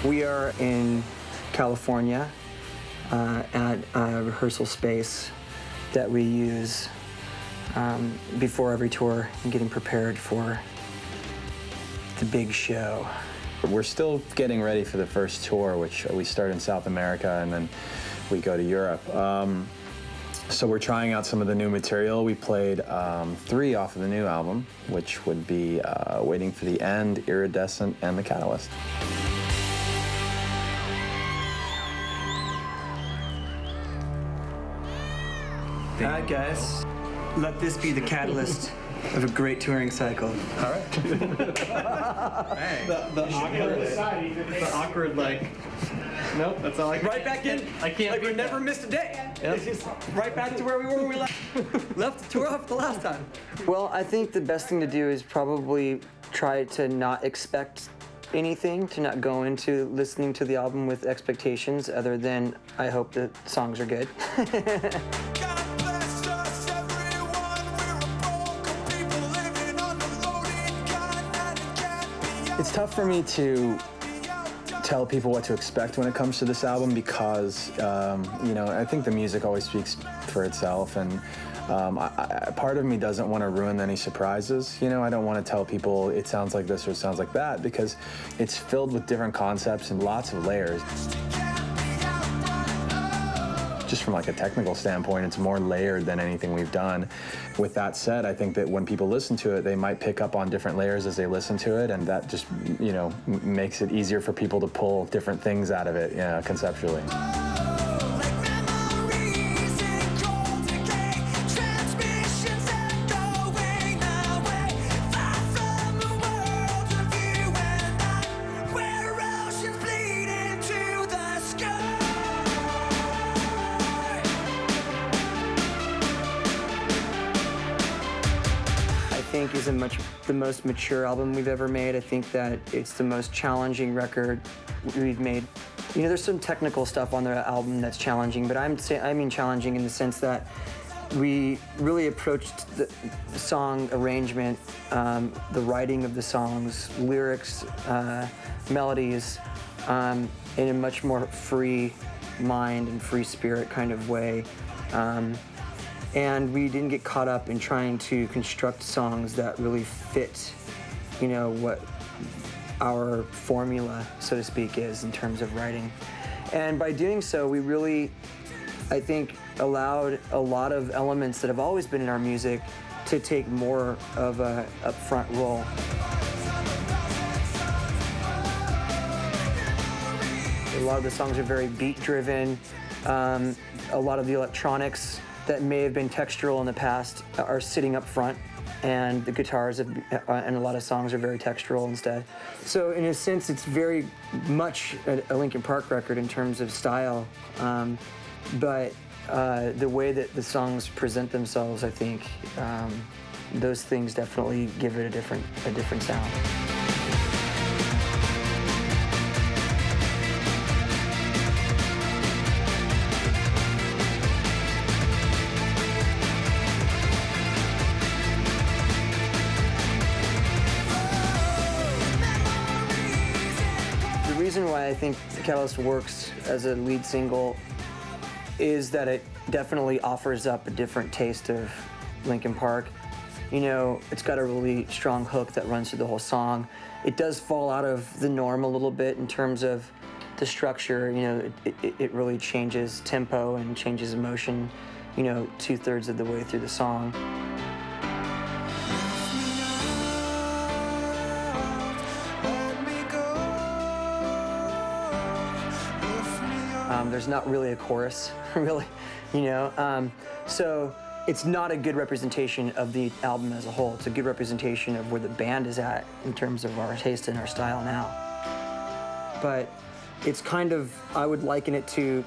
We are in California at a rehearsal space that we use before every tour and getting prepared for the big show. We're still getting ready for the first tour, which we start in South America and then we go to Europe. So we're trying out some of the new material. We played 3 off of the new album, which would be Waiting for the End, Iridescent, and The Catalyst. All right, guys, let this be the catalyst of a great touring cycle. All right. Hey. The awkward, like, nope, that's all I can. Right back in. I can't. Like we never missed a day. Yep. It's just right back to where we were when we left the tour off the last time. Well, I think the best thing to do is probably try to not expect anything, to not go into listening to the album with expectations other than I hope the songs are good. It's tough for me to tell people what to expect when it comes to this album because, you know, I think the music always speaks for itself, and part of me doesn't want to ruin any surprises. You know, I don't want to tell people it sounds like this or it sounds like that because it's filled with different concepts and lots of layers. Just from like a technical standpoint, it's more layered than anything we've done. With that said, I think that when people listen to it, they might pick up on different layers as they listen to it, and that just, you know, makes it easier for people to pull different things out of it, you know, conceptually. I think is the most mature album we've ever made. I think that it's the most challenging record we've made. You know, there's some technical stuff on the album that's challenging, but I mean challenging in the sense that we really approached the song arrangement, the writing of the songs, lyrics, melodies, in a much more free mind and free spirit kind of way. And we didn't get caught up in trying to construct songs that really fit, you know, what our formula, so to speak, is in terms of writing. And by doing so, we really, I think, allowed a lot of elements that have always been in our music to take more of a upfront role. A lot of the songs are very beat-driven. A lot of the electronics that may have been textural in the past are sitting up front, and the guitars and a lot of songs are very textural instead. So in a sense, it's very much a Linkin Park record in terms of style, but the way that the songs present themselves, I think, those things definitely give it a different sound. The reason why I think The Catalyst works as a lead single is that it definitely offers up a different taste of Linkin Park. You know, it's got a really strong hook that runs through the whole song. It does fall out of the norm a little bit in terms of the structure. You know, it really changes tempo and changes emotion, you know, 2/3 of the way through the song. There's not really a chorus, really, you know? So it's not a good representation of the album as a whole. It's a good representation of where the band is at in terms of our taste and our style now. But it's kind of, I would liken it to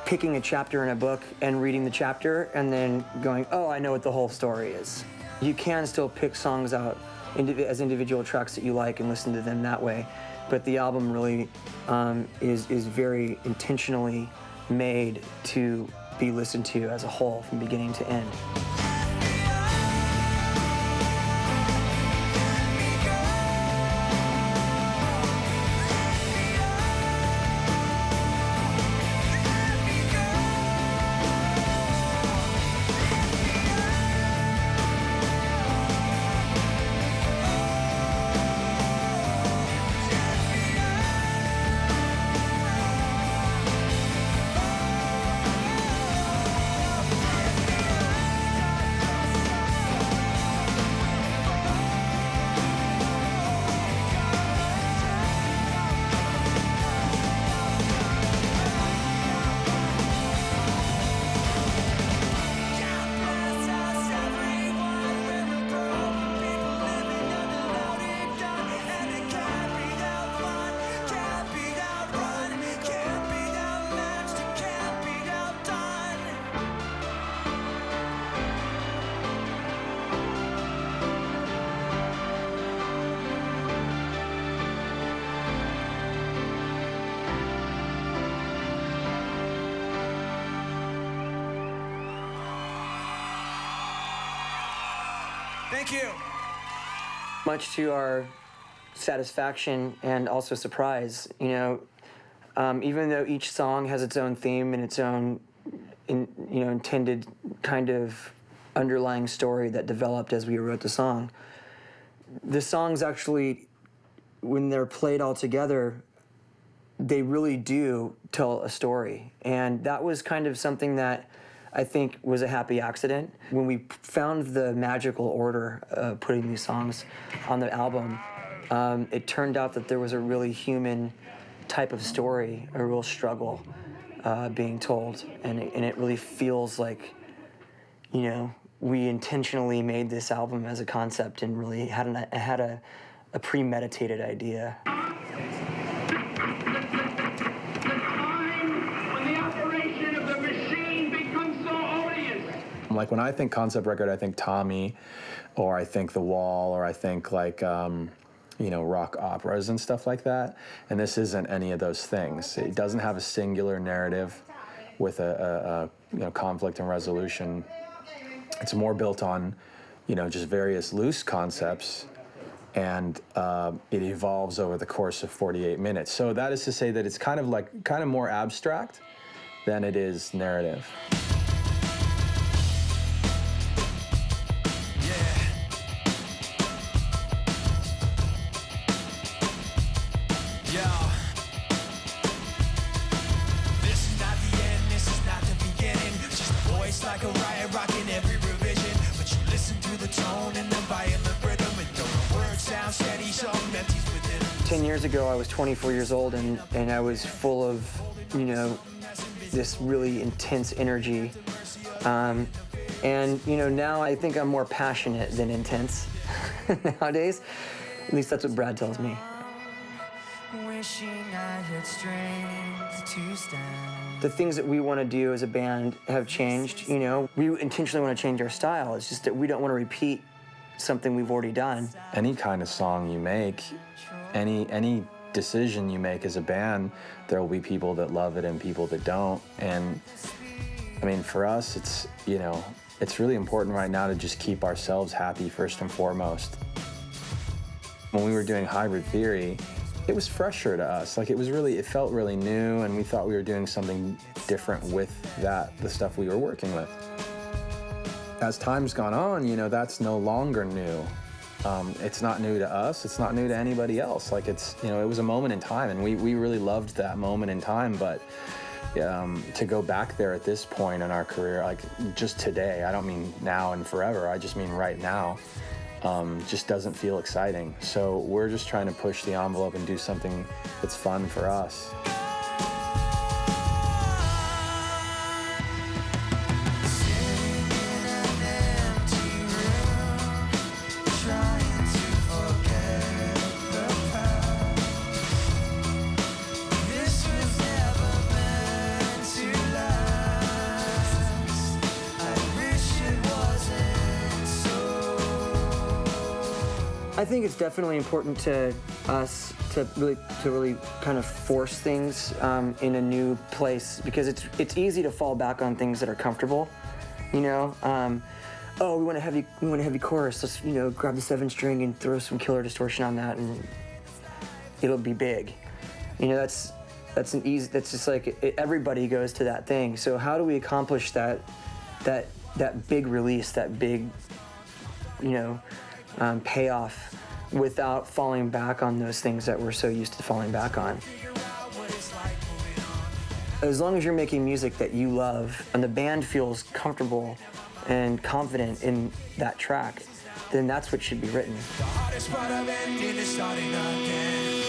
picking a chapter in a book and reading the chapter and then going, oh, I know what the whole story is. You can still pick songs out as individual tracks that you like and listen to them that way. But the album really is very intentionally made to be listened to as a whole from beginning to end. Thank you. Much to our satisfaction and also surprise, you know, even though each song has its own theme and its own, intended kind of underlying story that developed as we wrote the songs actually, when they're played all together, they really do tell a story. And that was kind of something that I think was a happy accident. When we found the magical order of putting these songs on the album, it turned out that there was a really human type of story, a real struggle being told. And it really feels like, you know, we intentionally made this album as a concept and really had a premeditated idea. Like when I think concept record, I think Tommy, or I think The Wall, or I think like, rock operas and stuff like that. And this isn't any of those things. It doesn't have a singular narrative with a conflict and resolution. It's more built on, just various loose concepts, and it evolves over the course of 48 minutes. So that is to say that it's kind of more abstract than it is narrative. Like a riot rocking every revision, but you listen to the tone and the violent rhythm, and though the words sound steady, something empties within. 10 years ago, I was 24 years old, and I was full of, this really intense energy. And, now I think I'm more passionate than intense nowadays. At least that's what Brad tells me. Wishing I had strength to stand. The things that we want to do as a band have changed, We intentionally want to change our style. It's just that we don't want to repeat something we've already done. Any kind of song you make, any decision you make as a band, there will be people that love it and people that don't. And I mean, for us, it's really important right now to just keep ourselves happy first and foremost. When we were doing Hybrid Theory, it was fresher to us. Like it felt really new, and we thought we were doing something different with the stuff we were working with. As time's gone on, that's no longer new. It's not new to us, it's not new to anybody else. Like it was a moment in time, and we really loved that moment in time, but to go back there at this point in our career, like just today, I don't mean now and forever, I just mean right now, just doesn't feel exciting. So we're just trying to push the envelope and do something that's fun for us. I think it's definitely important to us to really kind of force things in a new place, because it's easy to fall back on things that are comfortable, Oh, we want a heavy chorus. Let's grab the 7-string and throw some killer distortion on that, and it'll be big. That's just like everybody goes to that thing. So how do we accomplish that big release, that big payoff, without falling back on those things that we're so used to falling back on? As long as you're making music that you love and the band feels comfortable and confident in that track, then that's what should be written. The hardest part of ending is starting again.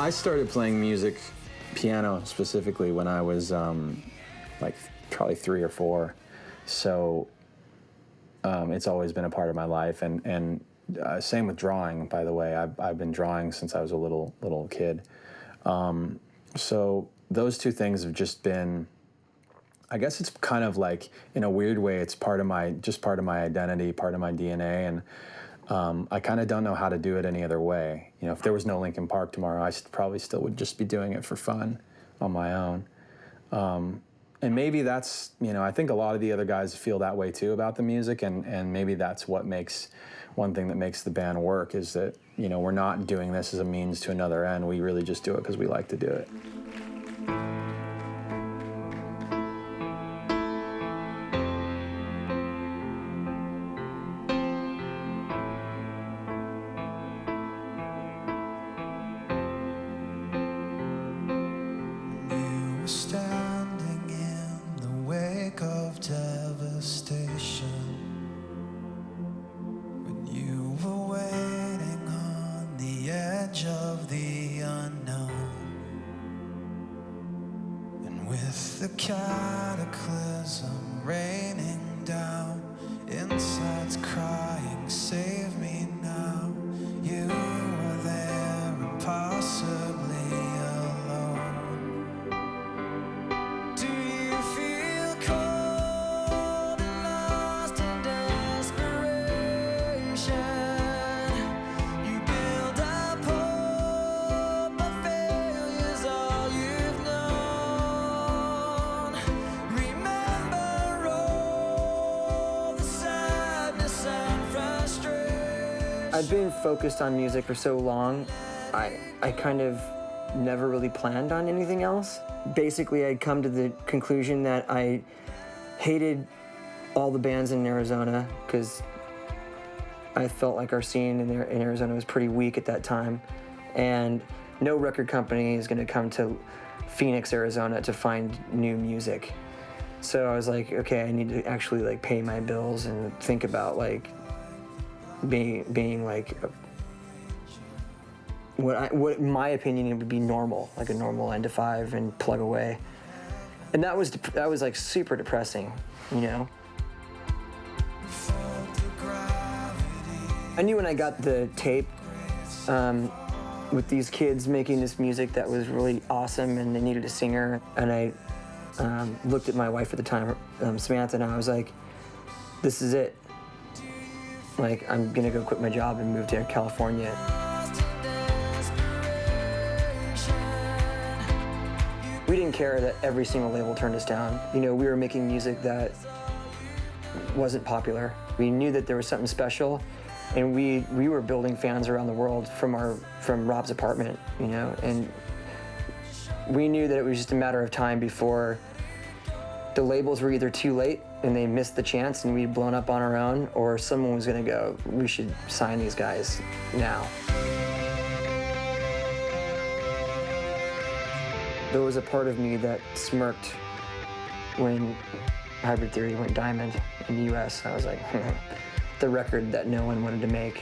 I started playing music, piano specifically, when I was like probably 3 or 4. So it's always been a part of my life, and same with drawing. By the way, I've been drawing since I was a little kid. So those two things have just been, I guess it's kind of like, in a weird way, it's part of my identity, part of my DNA, and I kind of don't know how to do it any other way. You know, if there was no Linkin Park tomorrow, I probably still would just be doing it for fun on my own. And maybe that's, you know, I think a lot of the other guys feel that way too about the music, and maybe that's what makes, one thing that makes the band work is that, you know, we're not doing this as a means to another end. We really just do it because we like to do it. The cataclysm raining down, insides crying, save me now. You were there, impossibly alone. Do you feel cold and lost in desperation? You build up hope, but failure's all you've known. I've been focused on music for so long, I kind of never really planned on anything else. Basically, I'd come to the conclusion that I hated all the bands in Arizona because I felt like our scene in Arizona was pretty weak at that time, and no record company is going to come to Phoenix, Arizona to find new music. So I was like, okay, I need to actually like pay my bills and think about like being like what in my opinion would be normal, like a normal 9 to 5 and plug away. And that was like super depressing, you know. I knew when I got the tape with these kids making this music that was really awesome, and they needed a singer, and I looked at my wife at the time, Samantha, and I was like, this is it. Like, I'm gonna go quit my job and move to California. We didn't care that every single label turned us down. You know, we were making music that wasn't popular. We knew that there was something special, and we were building fans around the world from Rob's apartment, you know, and we knew that it was just a matter of time before the labels were either too late and they missed the chance and we'd blown up on our own, or someone was gonna go, we should sign these guys now. There was a part of me that smirked when Hybrid Theory went diamond in the US. I was like, the record that no one wanted to make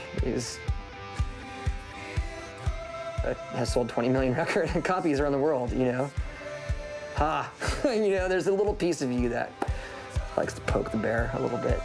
has sold 20 million copies around the world, you know? You know, there's a little piece of you that likes to poke the bear a little bit.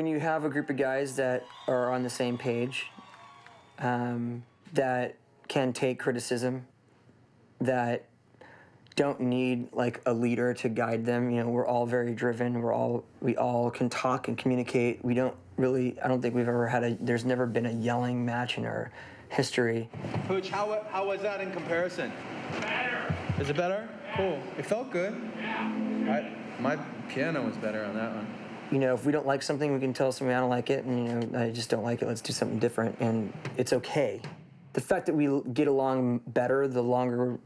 when you have a group of guys that are on the same page, that can take criticism, that don't need like a leader to guide them. You know, we're all very driven. We all can talk and communicate. We don't really. I don't think we've ever had there's never been a yelling match in our history. Pooch, how was that in comparison? Better. Is it better? Cool. It felt good. Yeah. My piano was better on that one. You know, if we don't like something, we can tell somebody I don't like it, and, you know, I just don't like it, let's do something different, and it's okay. The fact that we get along better the longer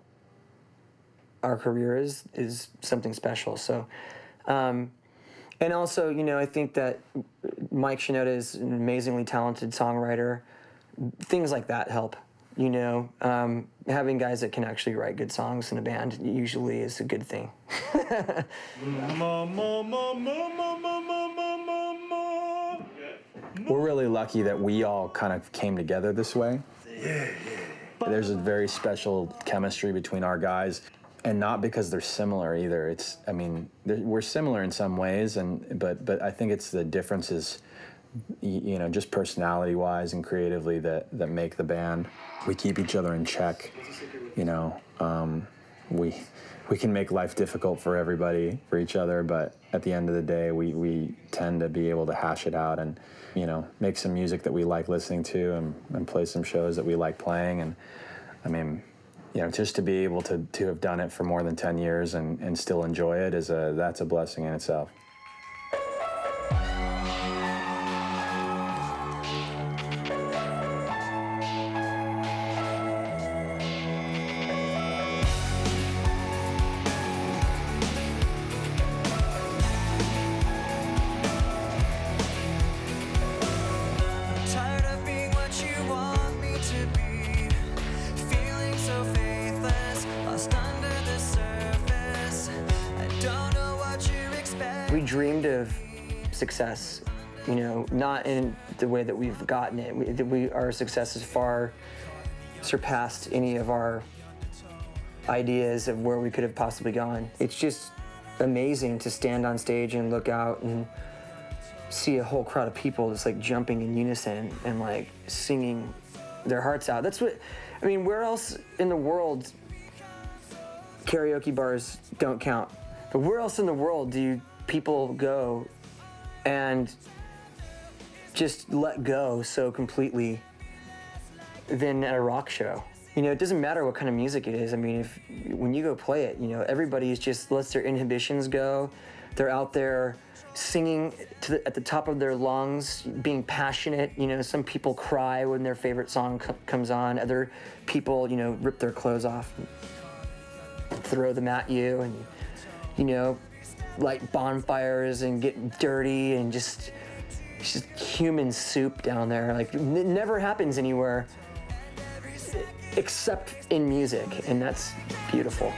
our career is something special. So, and also, you know, I think that Mike Shinoda is an amazingly talented songwriter. Things like that help. You know, having guys that can actually write good songs in a band usually is a good thing. We're really lucky that we all kind of came together this way. Yeah. There's a very special chemistry between our guys, and not because they're similar either. It's, I mean, we're similar in some ways, but I think it's the differences, you know, just personality-wise and creatively that make the band. We keep each other in check, you know. We can make life difficult for everybody, for each other, but at the end of the day, we tend to be able to hash it out and, you know, make some music that we like listening to and play some shows that we like playing. And, I mean, you know, just to be able to have done it for more than 10 years and still enjoy it that's a blessing in itself. We dreamed of success, you know, not in the way that we've gotten it. Our success has far surpassed any of our ideas of where we could have possibly gone. It's just amazing to stand on stage and look out and see a whole crowd of people just like jumping in unison and like singing their hearts out. That's what, I mean, where else in the world, karaoke bars don't count, but where else in the world do people go and just let go so completely than at a rock show? You know, it doesn't matter what kind of music it is. I mean, when you go play it, you know, everybody's just lets their inhibitions go. They're out there singing at the top of their lungs, being passionate. You know, some people cry when their favorite song comes on. Other people, you know, rip their clothes off and throw them at you, and, you know, light bonfires and get dirty and just human soup down there. Like, it never happens anywhere except in music, and that's beautiful.